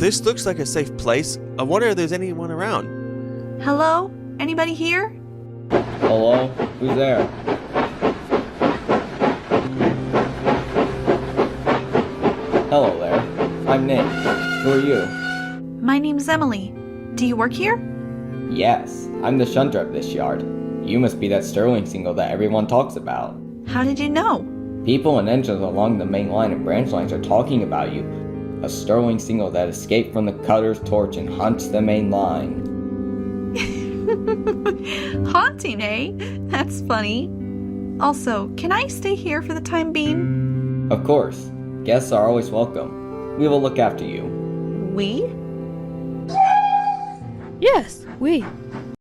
This looks like a safe place. I wonder if there's anyone around. Hello? Anybody here? Hello? Who's there? Hello there. I'm Nick. Who are you? My name's Emily. Do you work here? Yes, I'm the shunter of this yard. You must be that Sterling single that everyone talks about. How did you know? People and engines along the main line and branch lines are talking about you. A Sterling single that escaped from the cutter's torch and hunts the main line. Haunting, eh? That's funny. Also, can I stay here for the time being? Of course. Guests are always welcome. We will look after you. We? Yes, we.